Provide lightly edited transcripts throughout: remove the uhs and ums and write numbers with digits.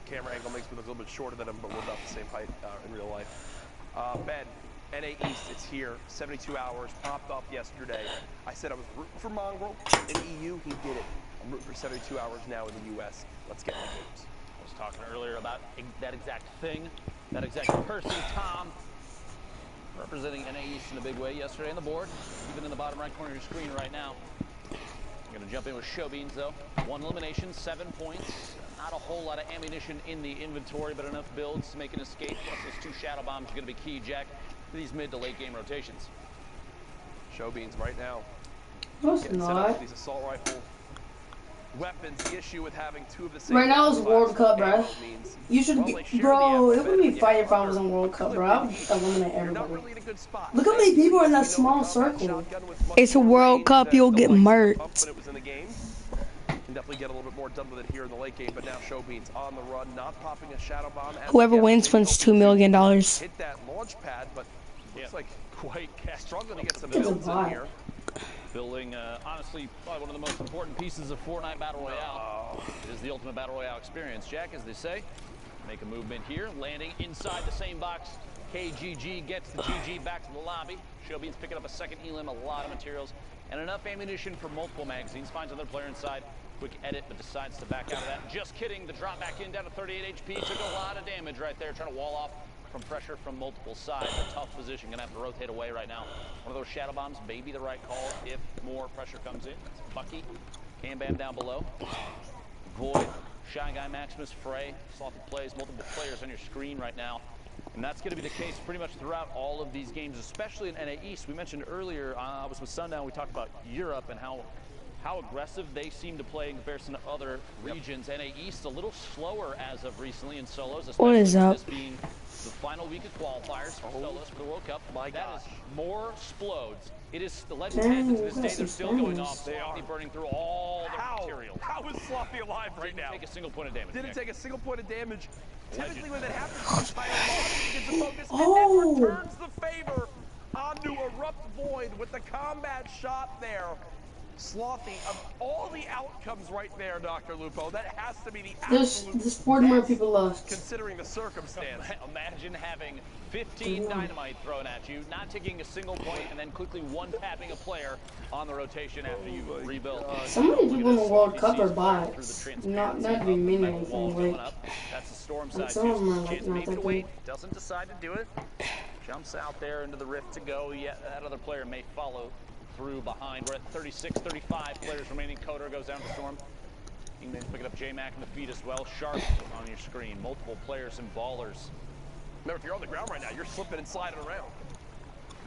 camera angle makes me look a little bit shorter than him, but we're about the same height in real life. Ben, NA East, it's here. 72 hours, popped off yesterday. I said I was rooting for Mongrel in EU. He did it. I'm rooting for 72 hours now in the US. Let's get into games. I was talking earlier about that exact thing, that exact person, Tom, representing NA East in a big way yesterday on the board, even in the bottom right corner of your screen right now. I'm going to jump in with Show Beans, though. 1 elimination, 7 points. Not a whole lot of ammunition in the inventory, but enough builds to make an escape. Plus those 2 shadow bombs are going to be key, Jack, for these mid to late game rotations. Show Beans right now. No, it's Getting set up not. for these assault rifle weapons. The issue with having 2 of the same Right now is World Cup, bro. means, You should, bro. It would be fire if I was on World Cup, bro. I would eliminate everybody. really in a good spot. Look how many people are in that small circle. It's a World Cup, you'll get murked. But it was in the game. Can definitely get a little bit more done with it here in the late game, but now Show Beans on the run, not popping a shadow bomb. Whoever wins $2 million. Hit that launch pad, but looks like quite struggling to get some builds in here. Building, honestly, probably one of the most important pieces of Fortnite Battle Royale. It is the ultimate Battle Royale experience, Jack, as they say. Make a movement here, landing inside the same box. KGG gets the GG back to the lobby. Show Beans picking up a second elim, a lot of materials, and enough ammunition for multiple magazines. Finds another player inside. Quick edit, but decides to back out of that. Just kidding. The drop back in down to 38 HP. Took a lot of damage right there, trying to wall off from pressure from multiple sides. A tough position. Gonna have to rotate away right now. One of those shadow bombs may be the right call if more pressure comes in. It's Bucky. Cam Bam down below. Void. Shy Guy Maximus. Frey. Slotted plays. Multiple players on your screen right now. And that's going to be the case pretty much throughout all of these games, especially in NA East. We mentioned earlier, I was with Sundown, we talked about Europe and how aggressive they seem to play in comparison to other regions. NA East a little slower as of recently in solos, What is especially up? this being the final week of qualifiers for solos for the World Cup. My that gosh. is more explodes. It is the Legends hands to this day, they're still going off. They are Burning through all the materials. How is Sloppy alive right now? Didn't take a single point of damage. Didn't take a single point of damage. Typically when that happens, the entire launch gets a focus Oh. and then returns the favor onto Erupt Void with the combat shot there. Slothy, of all the outcomes right there, Dr. Lupo, that has to be the absolute There's 40 more best people left. considering the circumstance. Imagine having 15 dynamite thrown at you, not taking a single point, and then quickly one-tapping a player on the rotation after you rebuild. So many people in the World Cup are bots. Not to be mean or anything. Like, that's the storm side. some of them are like Chance not maybe that to good. wait, doesn't decide to do it. Jumps out there into the rift to go. Yet that other player may follow through behind. We're at 36, 35 players remaining. Coder goes down to Storm. Ingman's picking up J-Mac in the feed as well. Sharp on your screen. Multiple players and ballers. Remember, if you're on the ground right now, you're slipping and sliding around.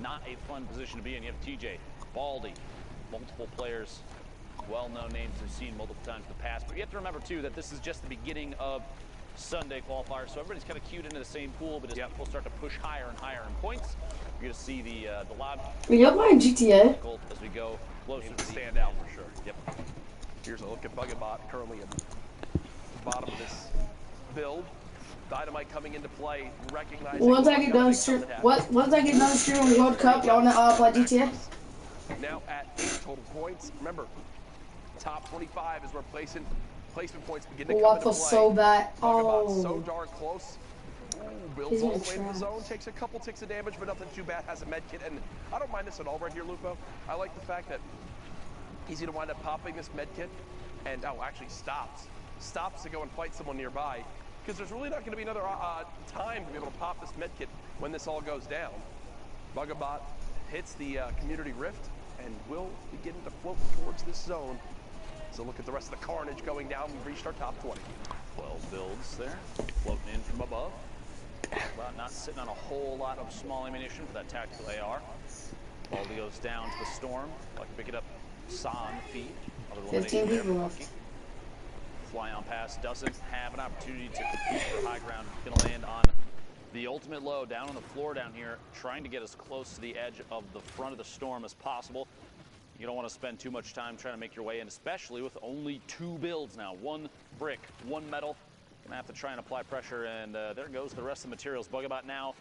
Not a fun position to be in. You have TJ, Baldy, multiple players, well-known names we've seen multiple times in the past. But you have to remember, too, that this is just the beginning of Sunday qualifiers. So everybody's kind of queued into the same pool, but as people start to push higher and higher in points, you're going to see the lobby. are you playing GTA? As we go closer to Stand out for sure. Yep. Here's a look at Bugabot currently at the bottom of this build. Dynamite coming into play, recognizing. Once I get done streaming World Cup, y'all know play GTA? Now at 8 total points. Remember, top 25 is where placement points begin to come Oh, I into feel play. so bad. Bugabot so Oh. darn close. Ooh, builds He's all in the way to the trash. zone, takes a couple ticks of damage, but nothing too bad. Has a med kit, and I don't mind this at all right here, Lupo. I like the fact that he's going to wind up popping this med kit, and actually stops to go and fight someone nearby, because there's really not going to be another time to be able to pop this med kit when this all goes down. Bugabot hits the community rift and will begin to float towards this zone. So look at the rest of the carnage going down. We've reached our top 20. 12 builds there, floating in from above. But not sitting on a whole lot of small ammunition for that tactical AR. Baldy goes down to the Storm. Like to pick it up, Sa on the feed. 15 people left. Fly on past doesn't have an opportunity to compete for high ground. Gonna land on the ultimate low down on the floor down here, trying to get as close to the edge of the front of the Storm as possible. You don't want to spend too much time trying to make your way in, especially with only 2 builds now. 1 brick, 1 metal. Gonna have to try and apply pressure, and there goes the rest of the materials. Bugabot now,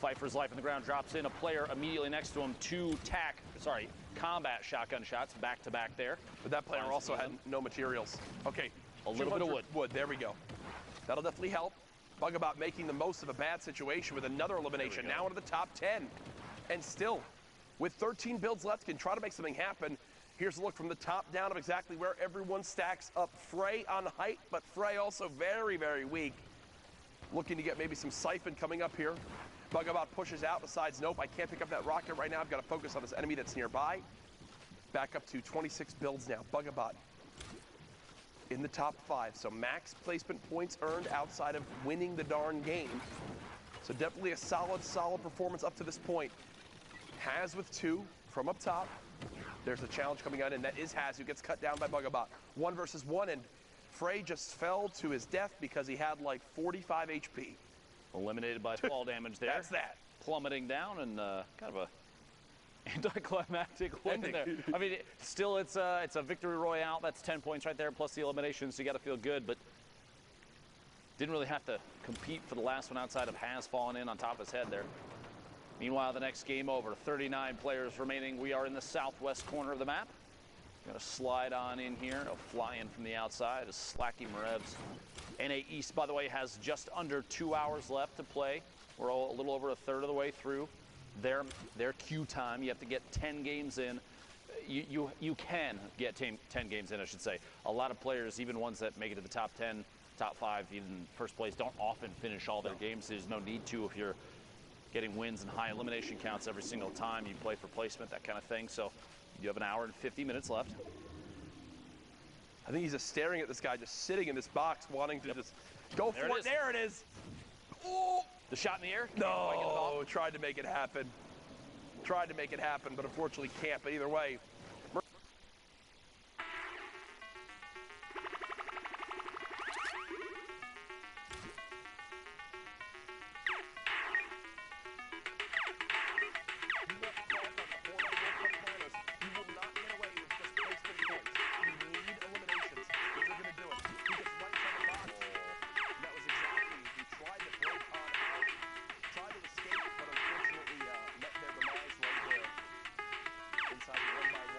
fight for his life in the ground, drops in a player immediately next to him. 2 combat shotgun shots back to back there. But that player also had no materials. Okay, a little bit of wood. There we go. That'll definitely help. Bugabot making the most of a bad situation with another elimination. Now into the top 10. And still, with 13 builds left, can try to make something happen. Here's a look from the top down of exactly where everyone stacks up. Frey on height, but Frey also very, very weak. Looking to get maybe some siphon coming up here. Bugabot pushes out, decides, nope, I can't pick up that rocket right now. I've got to focus on this enemy that's nearby. Back up to 26 builds now. Bugabot in the top 5. So max placement points earned outside of winning the darn game. So definitely a solid performance up to this point. Haz with 2 from up top. There's a challenge coming out, and that is Haz, who gets cut down by Bugabot. 1 versus 1, and Frey just fell to his death because he had like 45 HP. Eliminated by fall damage there. That's that. Plummeting down, and kind of a anticlimactic ending there. I mean, still, it's a victory royale. That's 10 points right there, plus the eliminations. So you got to feel good, but didn't really have to compete for the last one outside of Haz falling in on top of his head there. Meanwhile, the next game over. 39 players remaining. We are in the southwest corner of the map. Gonna slide on in here. No fly in from the outside as Slacky Marevs. NA East, by the way, has just under 2 hours left to play. We're a little over a third of the way through their queue time. You have to get 10 games in. You can get 10 games in, I should say. A lot of players, even ones that make it to the top 10, top 5, even first place, don't often finish all their games. There's no need to if you're getting wins and high elimination counts every single time you play for placement, that kind of thing. So you have an hour and 50 minutes left. I think he's just staring at this guy, just sitting in this box, wanting to just go for it. There it is. Oh! The shot in the air? No, tried to make it happen. Tried to make it happen, but unfortunately can't. But either way, inside the 1x1.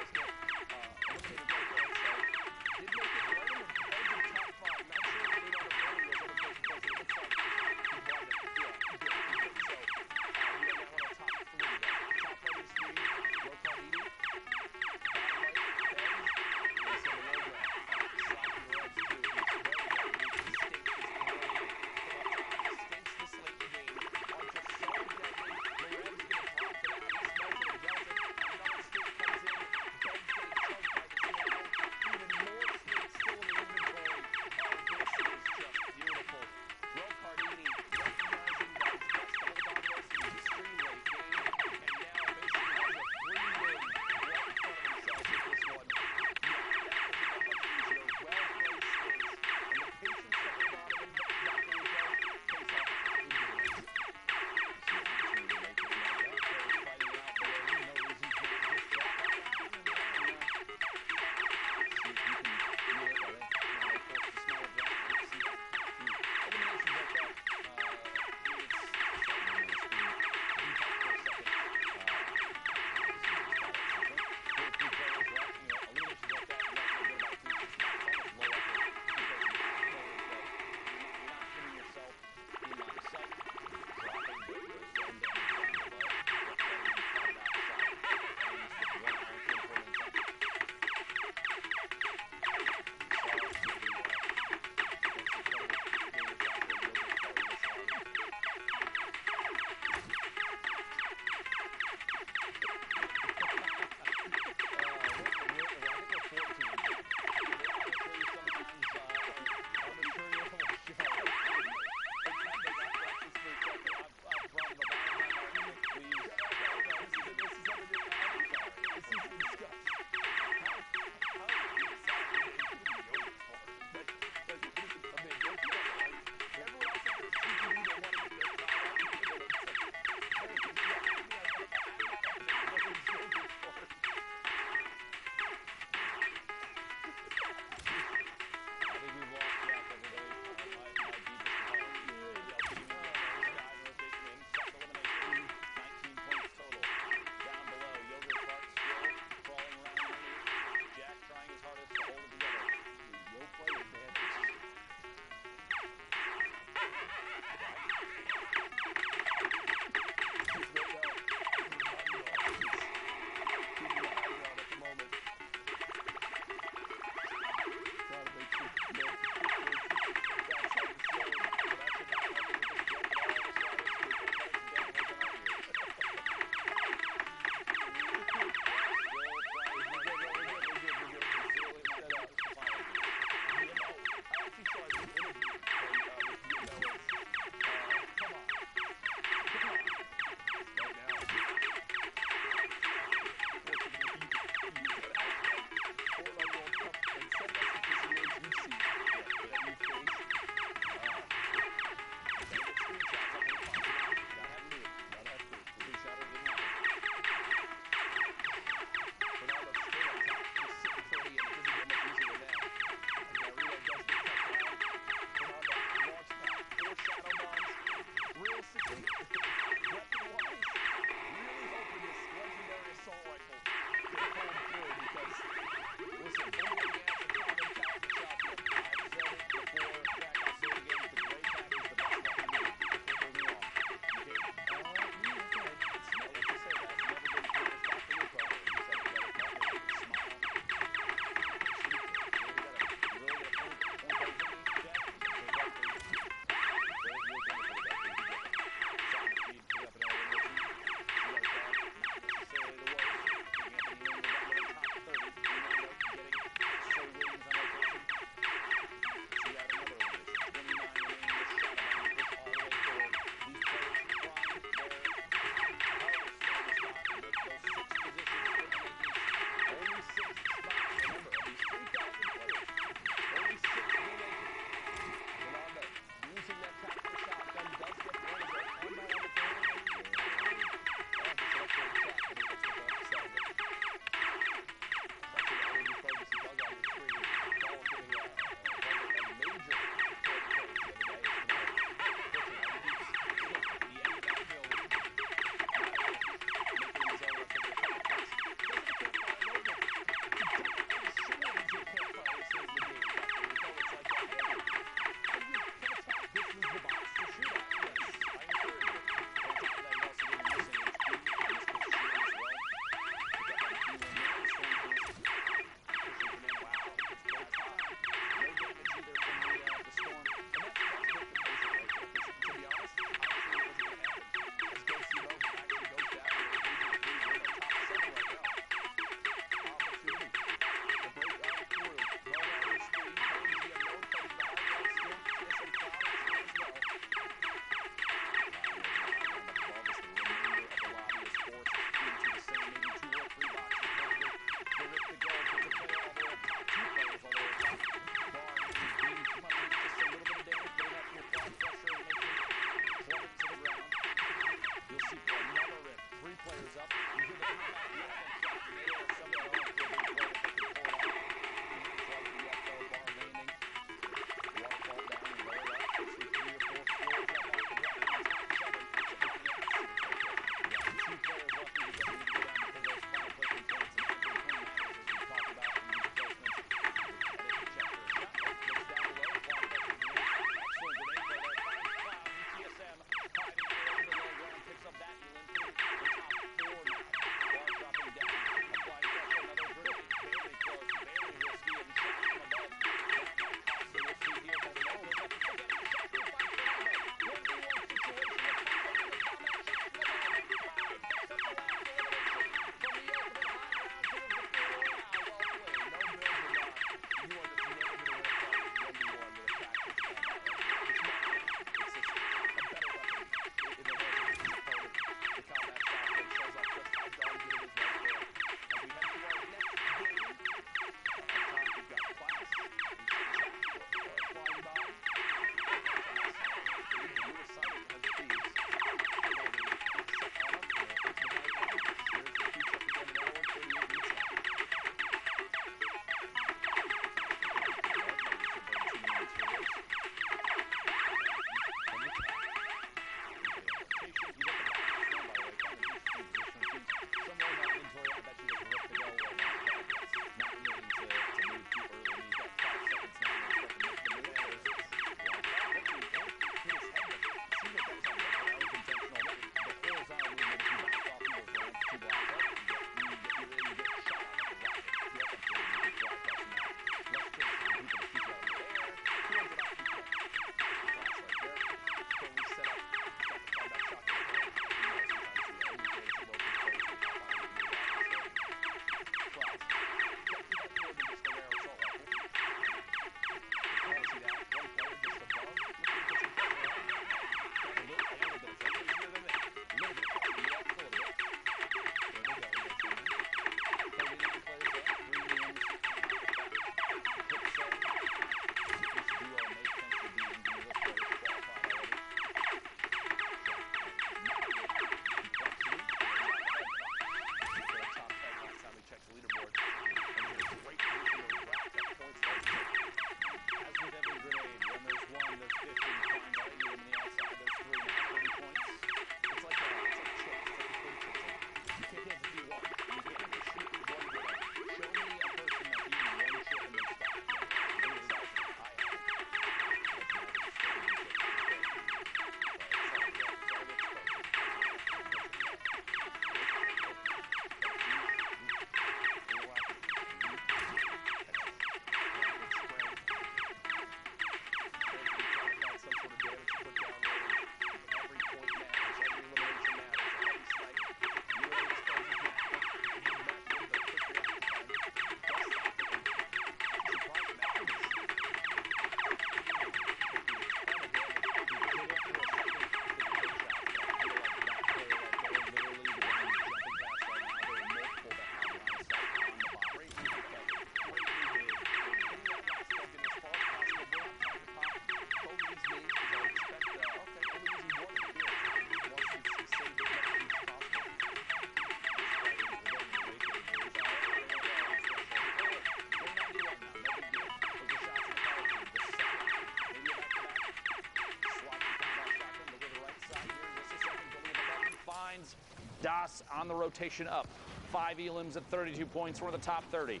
finds Das on the rotation up. 5 elims at 32 points, one of the top 30.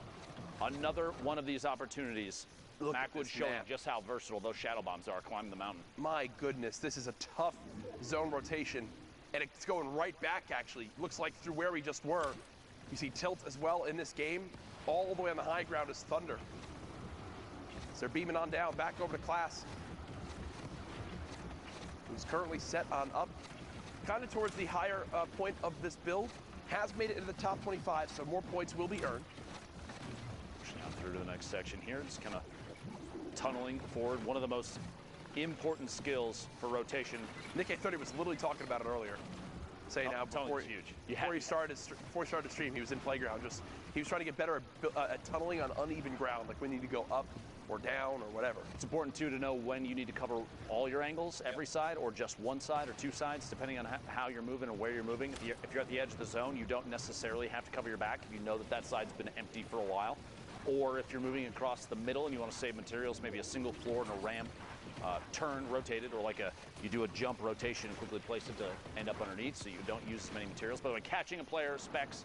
Another one of these opportunities. Macwood showing just how versatile those shadow bombs are climbing the mountain. My goodness, this is a tough zone rotation, and it's going right back, actually. Looks like through where we just were. You see Tilt as well in this game. All the way on the high ground is Thunder. So they're beaming on down, back over to Class, who's currently set on up, kind of towards the higher point of this build. Has made it into the top 25, so more points will be earned. Pushing on through to the next section here, just kind of tunneling forward. One of the most important skills for rotation. Nick A30 was literally talking about it earlier, saying how before he started to stream, he was in Playground. He was trying to get better at tunneling on uneven ground, like when you need to go up or down or whatever. It's important too to know when you need to cover all your angles, every side, or just one side or two sides, depending on how you're moving and where you're moving. If you're at the edge of the zone, you don't necessarily have to cover your back if you know that that side's been empty for a while. Or if you're moving across the middle and you want to save materials, maybe a single floor and a ramp, turn rotated, or like you do a jump rotation and quickly place it to end up underneath so you don't use as many materials. By the way, catching a player, specs,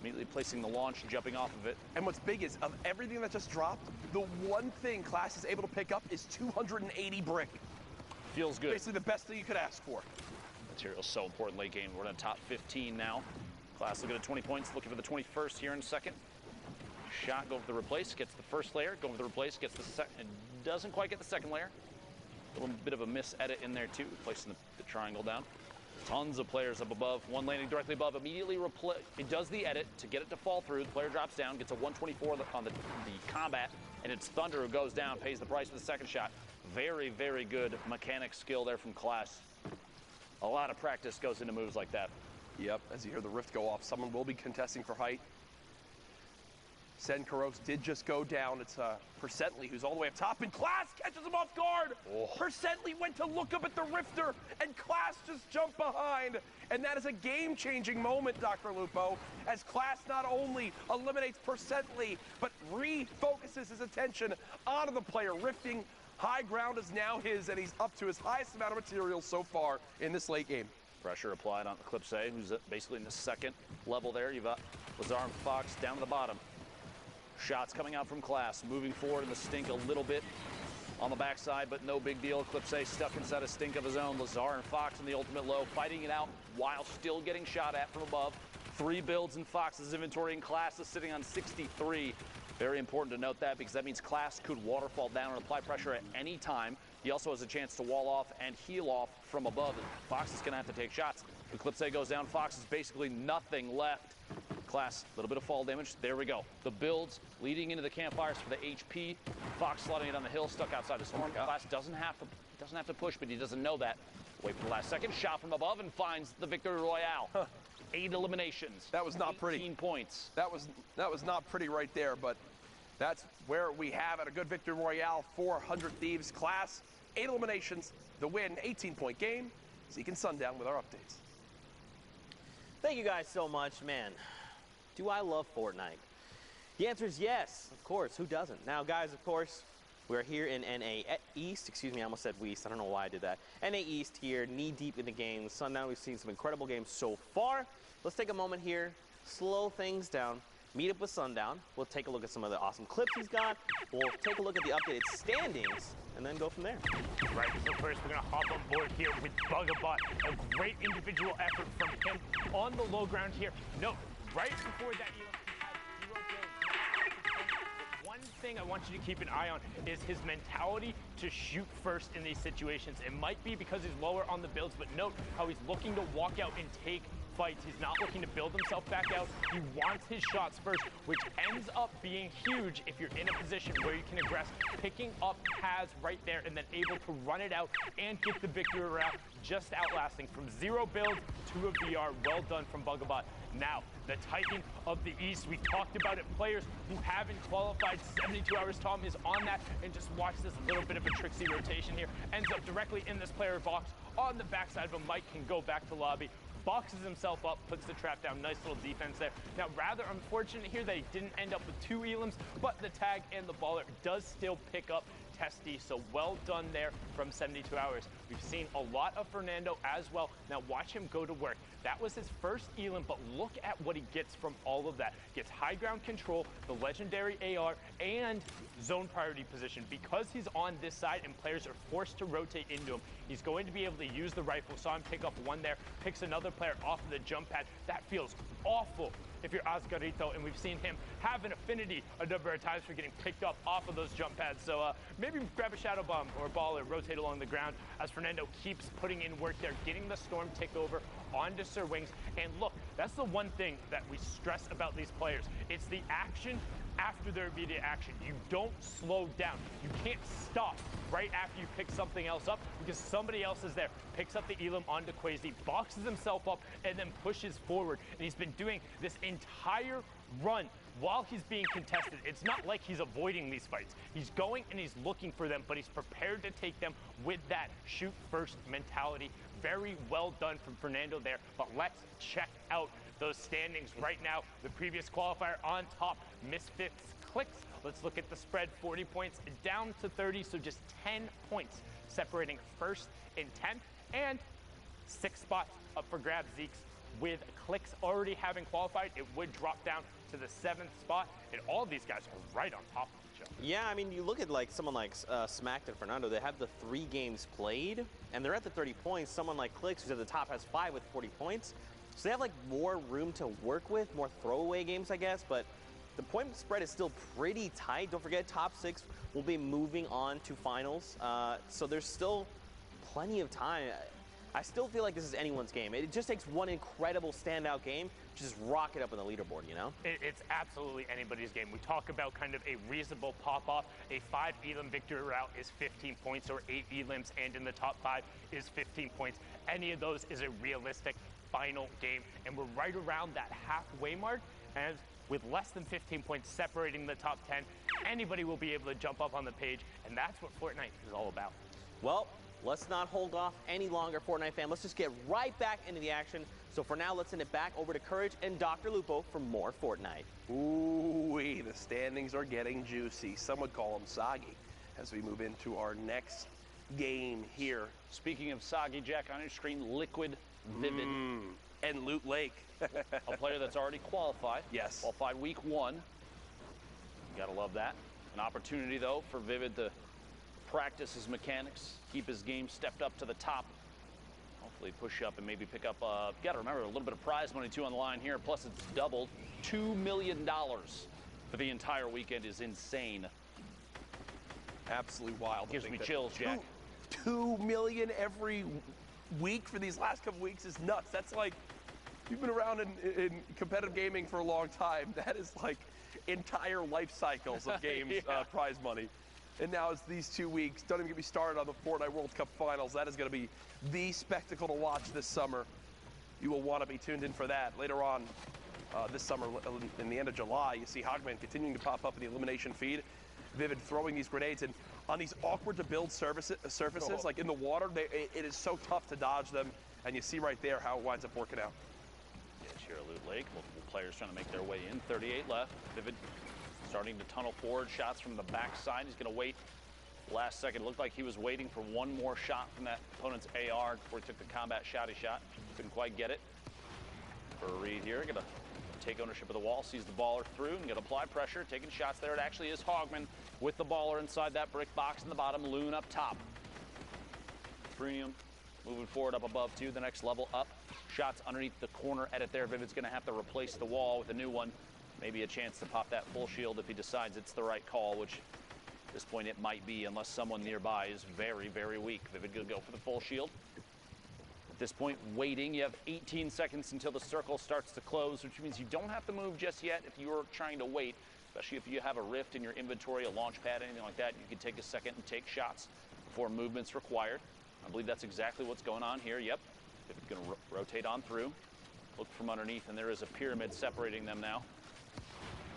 immediately placing the launch and jumping off of it. And what's big is, of everything that just dropped, the one thing Class is able to pick up is 280 brick. Feels good. Basically the best thing you could ask for. Material's so important late game. We're in the top 15 now. Class looking at 20 points, looking for the 21st here in a second. Shot, go for the replace, gets the first layer, go for the replace, gets the second, doesn't quite get the second layer. A little bit of a miss-edit in there too, placing the triangle down. Tons of players up above, one landing directly above, immediately it does the edit to get it to fall through. The player drops down, gets a 124 on the combat, and it's Thunder who goes down, pays the price for the second shot. Very, very good mechanic skill there from Class. A lot of practice goes into moves like that. Yep, as you hear the rift go off, someone will be contesting for height. Sen Karos did just go down. It's Percently who's all the way up top, and Class catches him off guard. Oh. Percently went to look up at the rifter, and Class just jumped behind. And that is a game-changing moment, Dr. Lupo, as Class not only eliminates Percently, but refocuses his attention onto the player. Rifting high ground is now his, and he's up to his highest amount of material so far in this late game. Pressure applied on Eclipse, who's basically in the second level there. You've got Lazar and Fox down to the bottom. Shots coming out from Class, moving forward in the stink a little bit on the backside, but no big deal. Eclipse stuck inside a stink of his own. Lazar and Fox in the ultimate low, fighting it out while still getting shot at from above. 3 builds in Fox's inventory, and Class is sitting on 63. Very important to note that, because that means Class could waterfall down and apply pressure at any time. He also has a chance to wall off and heal off from above. Fox is going to have to take shots. Eclipse goes down. Fox is basically nothing left. Class, a little bit of fall damage. There we go. The builds leading into the campfires for the HP. Fox slotting it on the hill, stuck outside the storm. Class doesn't have to push, but he doesn't know that. Wait for the last second. Shot from above and finds the victory royale. 8 eliminations. That was not pretty. 18 points. That was not pretty right there, but that's where we have it. A good victory royale, 400 Thieves. Class, 8 eliminations, the win, 18-point game. Seeking Sundown with our updates. Thank you guys so much, man. Do I love Fortnite? The answer is yes, of course. Who doesn't? Now, guys, of course, we're here in NA East. Excuse me, I almost said West. I don't know why I did that. NA East here, knee-deep in the game. Sundown, we've seen some incredible games so far. Let's take a moment here, slow things down, meet up with Sundown. We'll take a look at some of the awesome clips he's got. We'll take a look at the updated standings, and then go from there. Right, so first we're going to hop on board here with Bugabot. A great individual effort from him on the low ground here. No, right before that, he had 0 kills. One thing I want you to keep an eye on is his mentality to shoot first in these situations. It might be because he's lower on the builds, but note how he's looking to walk out and take fights. He's not looking to build himself back out. He wants his shots first, which ends up being huge if you're in a position where you can aggress, picking up paths right there and then able to run it out and get the victory route, just outlasting from 0 builds to a VR. Well done from Bugabot. Now, the Titan of the East, we talked about it. Players who haven't qualified 72 hours. Tom is on that, and just watch this little bit of a tricksy rotation here. Ends up directly in this player box on the backside of him. Mike can go back to lobby, boxes himself up, puts the trap down. Nice little defense there. Now, rather unfortunate here that he didn't end up with 2 elims, but the tag and the baller does still pick up Testy, so well done there from 72 hours. We've seen a lot of Fernando as well Now watch him go to work. That was his first elim, but look at what he gets from all of that. Gets high ground control, the legendary AR, and zone priority position. Because he's on this side and players are forced to rotate into him, he's going to be able to use the rifle. Saw him pick up one there, picks another player off of the jump pad. That feels awful if you're Oscarito, and we've seen him have an affinity a number of times for getting picked up off of those jump pads. So maybe grab a shadow bomb or a ball and rotate along the ground as Fernando keeps putting in work there, getting the storm tick over onto Sir Wings. And look, that's the one thing that we stress about these players. It's the action after their immediate action. You don't slow down. You can't stop right after you pick something else up because somebody else is there. Picks up the elim onto Quasi, boxes himself up, and then pushes forward. And he's been doing this entire run while he's being contested. It's not like he's avoiding these fights. He's going and he's looking for them, but he's prepared to take them with that shoot first mentality. Very well done from Fernando there, but let's check out those standings right now. The previous qualifier on top, Misfits clicks. Let's look at the spread, 40 points down to 30, so just 10 points separating first and 10th, and 6 spots up for grabs. Zeke's with clicks already having qualified, it would drop down to the 7th spot, and all of these guys are right on top of each other. Yeah, I mean, you look at like someone like Smacked and Fernando, they have the 3 games played, and they're at the 30 points. Someone like Clicks, who's at the top, has 5 with 40 points. So they have like more room to work with, more throwaway games, I guess, but the point spread is still pretty tight. Don't forget, top 6 will be moving on to finals, so there's still plenty of time. I still feel like this is anyone's game. It just takes one incredible standout game to just rocket up on the leaderboard, you know? It's absolutely anybody's game. We talk about kind of a reasonable pop-off. A 5 elim victory route is 15 points, or 8 elims, and in the top 5 is 15 points. Any of those is a realistic final game, and we're right around that halfway mark, and with less than 15 points separating the top 10, anybody will be able to jump up on the page, and that's what Fortnite is all about. Well, let's not hold off any longer, Fortnite fam. Let's just get right back into the action. So for now, let's send it back over to Courage and Dr. Lupo for more Fortnite. Ooh-wee, the standings are getting juicy. Some would call them soggy as we move into our next game here. Speaking of soggy, Jack, on your screen, Liquid Vivid. And Loot Lake. A player that's already qualified. Yes. Qualified week 1. You gotta love that. An opportunity, though, for Vivid to practice his mechanics, keep his game stepped up to the top. Hopefully push up and maybe pick up, you gotta remember, a little bit of prize money too on the line here, plus it's doubled. $2 million for the entire weekend is insane. Absolutely wild. Gives me chills, Jack. $2 million every week for these last couple weeks is nuts. That's like, you've been around in competitive gaming for a long time. That is like entire life cycles of games, yeah. Prize money. And now it's these 2 weeks. Don't even get me started on the Fortnite World Cup Finals. That is going to be the spectacle to watch this summer. You will want to be tuned in for that. Later on this summer, in the end of July, you see Hogman continuing to pop up in the elimination feed. Vivid throwing these grenades, and on these awkward to build surfaces, like in the water, it is so tough to dodge them. And you see right there how it winds up working out. Yes, here at Loot Lake, multiple players trying to make their way in. 38 left. Vivid starting to tunnel forward, shots from the backside. He's going to wait. Last second, looked like he was waiting for one more shot from that opponent's AR before he took the combat shotty shot. Couldn't quite get it. For a read here, going to take ownership of the wall, sees the baller through, and going to apply pressure, taking shots there. It actually is Hogman with the baller inside that brick box in the bottom, Loon up top. Premium moving forward up above too, the next level up. Shots underneath the corner edit there. Vivid's going to have to replace the wall with a new one. Maybe a chance to pop that full shield if he decides it's the right call, which at this point it might be, unless someone nearby is very, very weak. Vivid going to go for the full shield. At this point, waiting. You have 18 seconds until the circle starts to close, which means you don't have to move just yet if you're trying to wait, especially if you have a rift in your inventory, a launch pad, anything like that. You can take a second and take shots before movement's required. I believe that's exactly what's going on here. Yep. Vivid's going to rotate on through. Look from underneath, and there is a pyramid separating them now.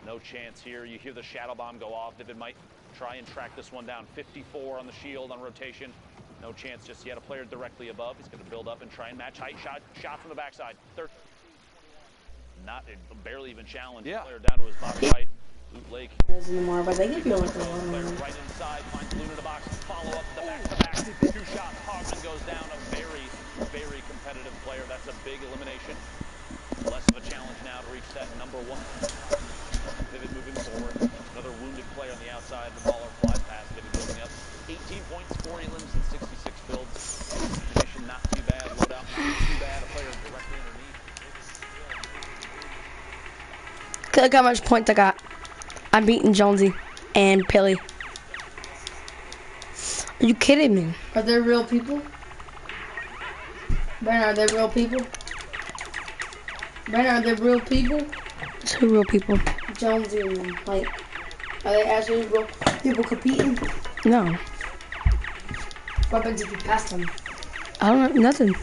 No chance here. You hear the shadow bomb go off. Vivid might try and track this one down. 54 on the shield on rotation. No chance just yet. A player directly above. He's going to build up and try and match height. Shot from the backside. Not barely even challenged. Yeah. Player down to his bottom right. Loot Lake. Anymore, but they give you like a Player lot. right inside, finds Loon in the box, follow up the back-to-back. 2 shots, Hogman goes down. A very, very competitive player. That's a big elimination. Less of a challenge now to reach that number 1. Pivot moving forward. Another wounded player on the outside. The baller flies past. Pivot moving up. 18 points, 4 elims, and 66 builds. Mission not too bad. Loadout not too bad. A player directly underneath. Look how much points I got. I'm beating Jonesy and Pilly. Are you kidding me? Are there real people? Brandon, are there real people? Brandon, are there real people? Two real people. Jonesy and them, like, are they actually real people competing? No. What happens if you pass them? I don't know. Nothing.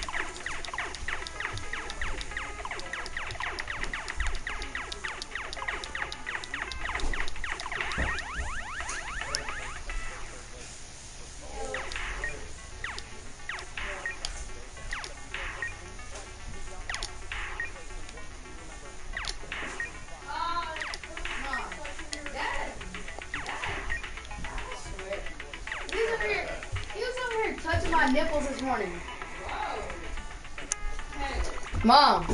He was over here touching my nipples this morning. Mom.